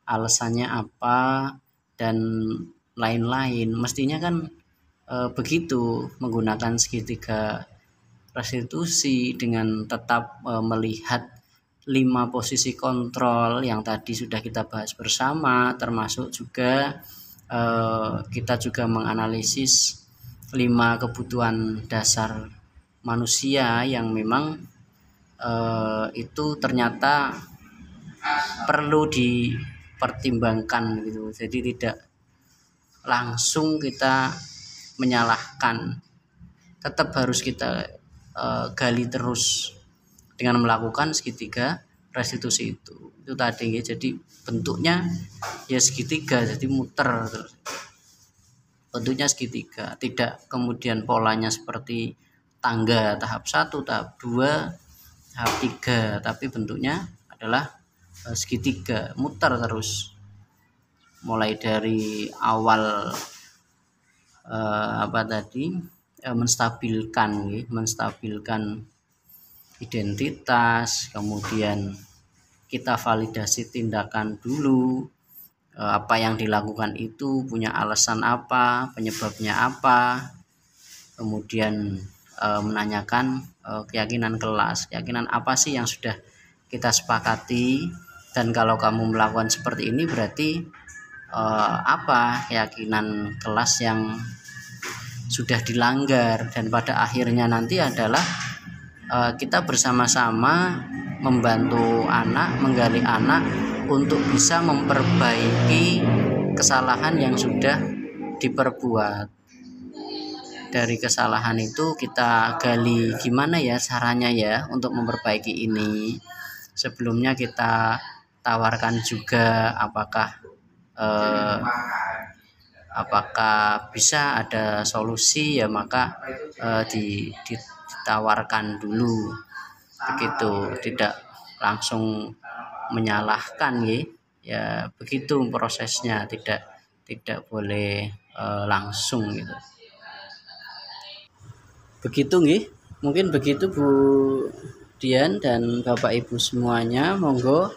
[SPEAKER 2] alasannya apa dan lain-lain. Mestinya kan begitu, menggunakan segitiga restitusi dengan tetap melihat 5 posisi kontrol yang tadi sudah kita bahas bersama, termasuk juga kita juga menganalisis 5 kebutuhan dasar manusia yang memang itu ternyata perlu dipertimbangkan gitu. Jadi tidak langsung kita menyalahkan, tetap harus kita gali terus dengan melakukan segitiga restitusi itu tadi. Jadi bentuknya ya segitiga, jadi muter terus. Bentuknya segitiga, tidak kemudian polanya seperti tangga tahap 1, tahap 2, tahap 3, tapi bentuknya adalah segitiga, muter terus. Mulai dari awal menstabilkan identitas, kemudian kita validasi tindakan dulu, apa yang dilakukan itu punya alasan apa, penyebabnya apa, kemudian menanyakan keyakinan kelas, keyakinan apa sih yang sudah kita sepakati, dan kalau kamu melakukan seperti ini berarti apa keyakinan kelas yang sudah dilanggar. Dan pada akhirnya nanti adalah kita bersama-sama membantu anak, menggali anak untuk bisa memperbaiki kesalahan yang sudah diperbuat. Dari kesalahan itu kita gali gimana ya caranya ya untuk memperbaiki ini. Sebelumnya kita tawarkan juga apakah bisa ada solusi ya, maka ditawarkan dulu begitu, tidak langsung menyalahkan ya begitu prosesnya, tidak boleh langsung gitu. Begitu mungkin begitu Bu Dian dan Bapak Ibu semuanya. Monggo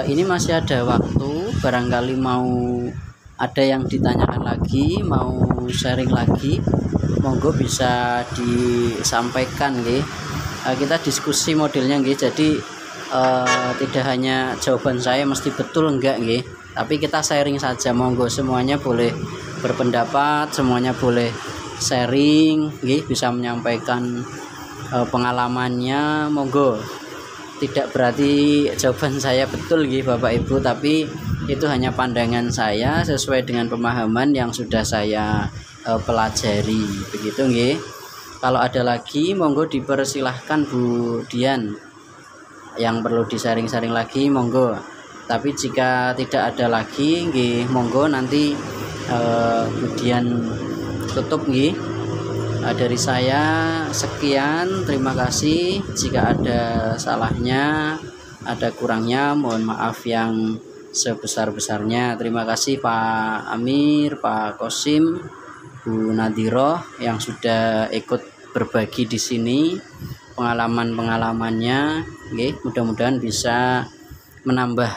[SPEAKER 2] ini masih ada waktu, barangkali mau ada yang ditanyakan lagi, mau sharing lagi, monggo bisa disampaikan kita diskusi modelnya jadi tidak hanya jawaban saya mesti betul enggak tapi kita sharing saja. Monggo semuanya boleh berpendapat, semuanya boleh sharing bisa menyampaikan pengalamannya. Monggo, tidak berarti jawaban saya betul Bapak Ibu, tapi itu hanya pandangan saya sesuai dengan pemahaman yang sudah saya pelajari begitu Kalau ada lagi monggo dipersilahkan Bu Dian, yang perlu di-sharing lagi monggo. Tapi jika tidak ada lagi monggo nanti Bu Dian tutup dari saya sekian, terima kasih. Jika ada salahnya, ada kurangnya, mohon maaf yang sebesar-besarnya. Terima kasih Pak Amir, Pak Kosim, Bu Nadiroh yang sudah ikut berbagi di sini pengalaman-pengalamannya. Mudah-mudahan bisa menambah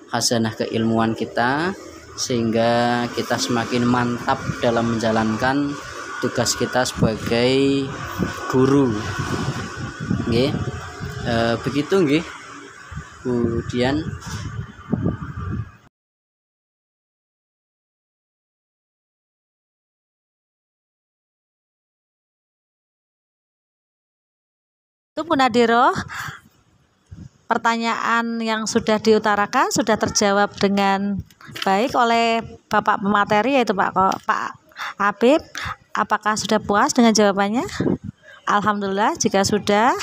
[SPEAKER 2] khazanah keilmuan kita sehingga kita semakin mantap dalam menjalankan tugas kita sebagai guru. Begitu Bu Dian.
[SPEAKER 1] Itu Bu Nadiroh, pertanyaan yang sudah diutarakan sudah terjawab dengan baik oleh Bapak pemateri, yaitu Pak Habib. Apakah sudah puas dengan jawabannya? Alhamdulillah. Jika sudah,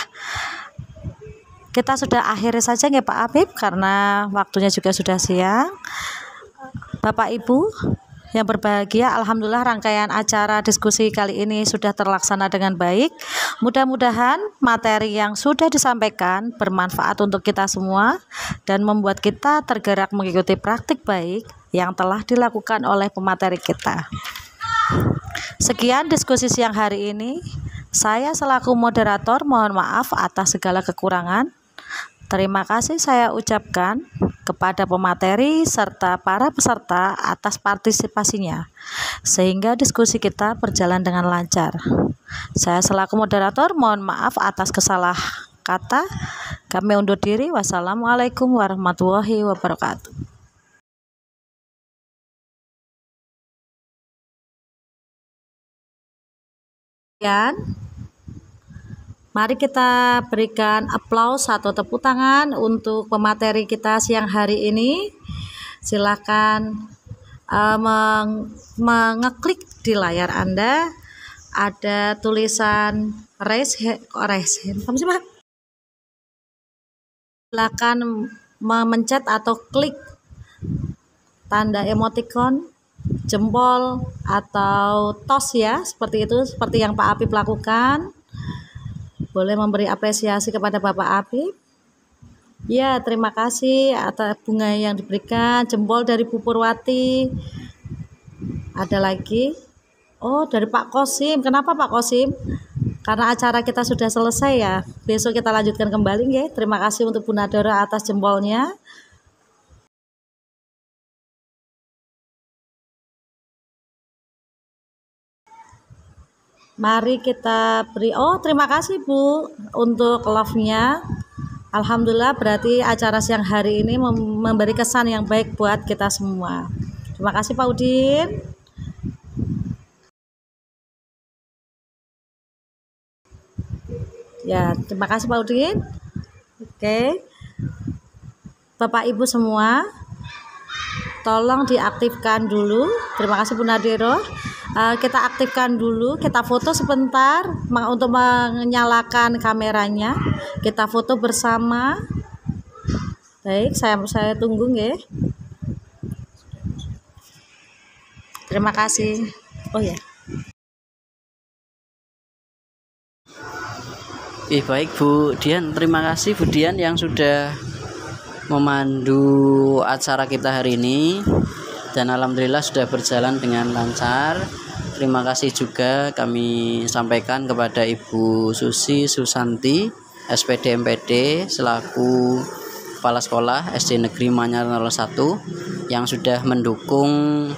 [SPEAKER 1] kita sudah akhiri saja Pak Habib karena waktunya juga sudah siang. Bapak Ibu yang berbahagia, alhamdulillah rangkaian acara diskusi kali ini sudah terlaksana dengan baik. Mudah-mudahan materi yang sudah disampaikan bermanfaat untuk kita semua dan membuat kita tergerak mengikuti praktik baik yang telah dilakukan oleh pemateri kita. Sekian diskusi siang hari ini. Saya selaku moderator mohon maaf atas segala kekurangan. Terima kasih saya ucapkan kepada pemateri serta para peserta atas partisipasinya, sehingga diskusi kita berjalan dengan lancar. Saya selaku moderator mohon maaf atas kesalah kata. Kami undur diri. Wassalamualaikum warahmatullahi wabarakatuh. Mari kita berikan aplaus atau tepuk tangan untuk pemateri kita siang hari ini. Silakan mengeklik di layar Anda, ada tulisan raise hand. Silakan memencet atau klik tanda emoticon, jempol atau tos seperti itu, seperti yang Pak Apip lakukan. Boleh memberi apresiasi kepada Bapak Apip. Ya, terima kasih atas bunga yang diberikan. Jempol dari Bu Purwati. Ada lagi. Oh, dari Pak Kosim. Kenapa Pak Kosim? Karena acara kita sudah selesai ya, besok kita lanjutkan kembali ya. Terima kasih untuk Bu Nadora atas jempolnya. Mari kita beri, terima kasih Bu untuk love-nya. Alhamdulillah berarti acara siang hari ini memberi kesan yang baik buat kita semua. Terima kasih Pak Udin. Ya, terima kasih Pak Udin. Oke. Bapak Ibu semua, tolong diaktifkan dulu. Terima kasih Bu Nadero. Kita aktifkan dulu, kita foto sebentar untuk menyalakan kameranya. Kita foto bersama. Baik, saya tunggu nggih. Terima kasih. Oh ya.
[SPEAKER 2] Baik Bu Dian, terima kasih Bu Dian yang sudah memandu acara kita hari ini, dan alhamdulillah sudah berjalan dengan lancar. Terima kasih juga kami sampaikan kepada Ibu Susi Susanti, SPD MPD selaku Kepala Sekolah SD Negeri Manyar 01 yang sudah mendukung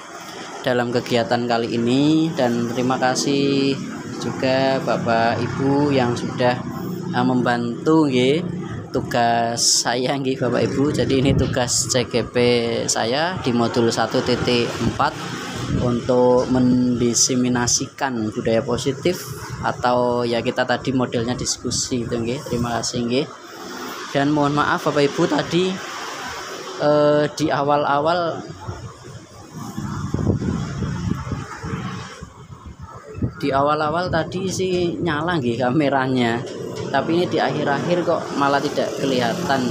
[SPEAKER 2] dalam kegiatan kali ini, dan terima kasih juga Bapak Ibu yang sudah membantu nggih tugas saya nggih Bapak Ibu. Jadi ini tugas CGP saya di modul 1.4 untuk mendiseminasikan budaya positif, atau ya kita tadi modelnya diskusi itu nggih. Terima kasih nggih. Dan mohon maaf Bapak Ibu tadi di awal-awal tadi sih nyala nggih kameranya, tapi ini di akhir-akhir kok malah tidak kelihatan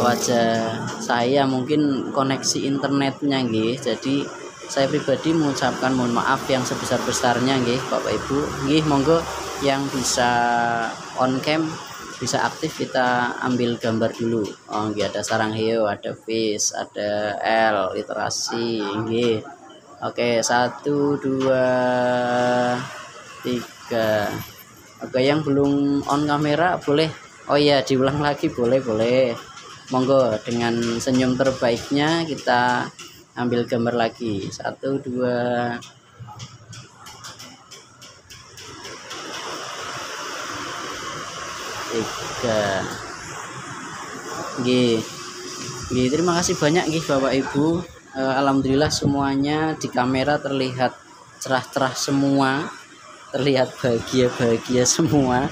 [SPEAKER 2] wajah saya. Mungkin koneksi internetnya nggih. Jadi saya pribadi mengucapkan mohon maaf yang sebesar-besarnya nggih Bapak Ibu. Nggih, monggo yang bisa on cam bisa aktif, kita ambil gambar dulu. Nggih, ada sarang heo, ada fish, ada L literasi nggih. Oke, 1 2 3. Oke, yang belum on kamera boleh. Oh iya, diulang lagi boleh. Monggo dengan senyum terbaiknya kita ambil gambar lagi. 1 2 3. Nggih. Terima kasih banyak nggih Bapak Ibu. Alhamdulillah semuanya di kamera terlihat cerah-cerah semua, terlihat bahagia semua.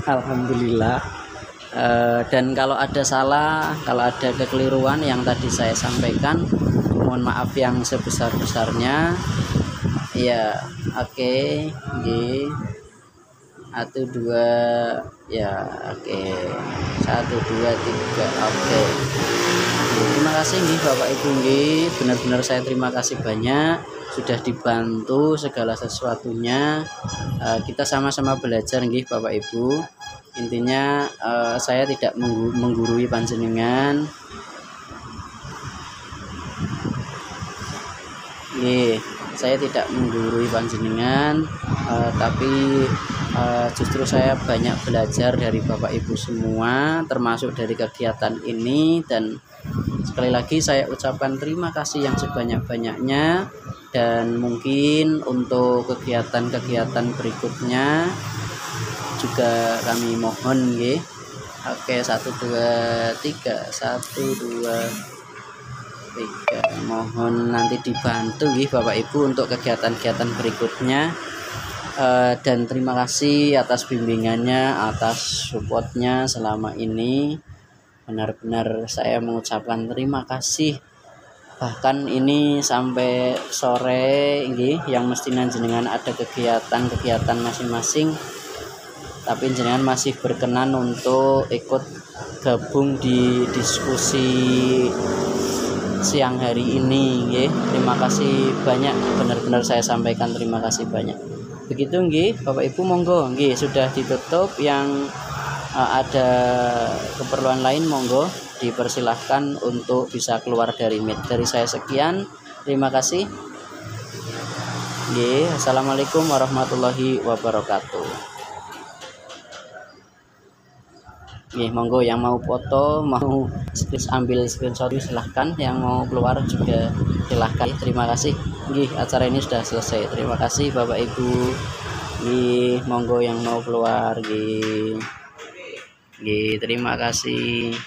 [SPEAKER 2] Alhamdulillah. Dan kalau ada salah, kalau ada kekeliruan yang tadi saya sampaikan, mohon maaf yang sebesar-besarnya ya. Oke. 1 2 ya. Oke, 1 2 3. Oke. Terima kasih nggih Bapak Ibu nggih, benar-benar saya terima kasih banyak sudah dibantu segala sesuatunya. Kita sama-sama belajar nggih Bapak Ibu. Intinya saya tidak menggurui panjenengan. Nggih, saya tidak menggurui panjenengan, tapi justru saya banyak belajar dari Bapak Ibu semua, termasuk dari kegiatan ini. Dan sekali lagi saya ucapkan terima kasih yang sebanyak-banyaknya, dan mungkin untuk kegiatan-kegiatan berikutnya juga kami mohon nggih. Oke, 1 2 3. 1 2 3. Mohon nanti dibantu nggih Bapak Ibu untuk kegiatan-kegiatan berikutnya. Dan terima kasih atas bimbingannya, atas supportnya selama ini. Benar-benar saya mengucapkan terima kasih. Bahkan ini sampai sore nggih, yang mestinya jenengan ada kegiatan masing-masing, tapi jenengan masih berkenan untuk ikut gabung di diskusi siang hari ini nggih. Terima kasih banyak, benar-benar saya sampaikan terima kasih banyak. Begitu nggih Bapak Ibu, monggo nggih sudah ditutup. Yang ada keperluan lain monggo dipersilahkan untuk bisa keluar dari Meet. Dari saya sekian, terima kasih. Nggih, assalamualaikum warahmatullahi wabarakatuh. Nggih, monggo yang mau foto, mau ambil screenshot silahkan, yang mau keluar juga silahkan. Terima kasih. Nggih, acara ini sudah selesai. Terima kasih Bapak Ibu. Nggih, monggo yang mau keluar nggih. Nggih, terima kasih.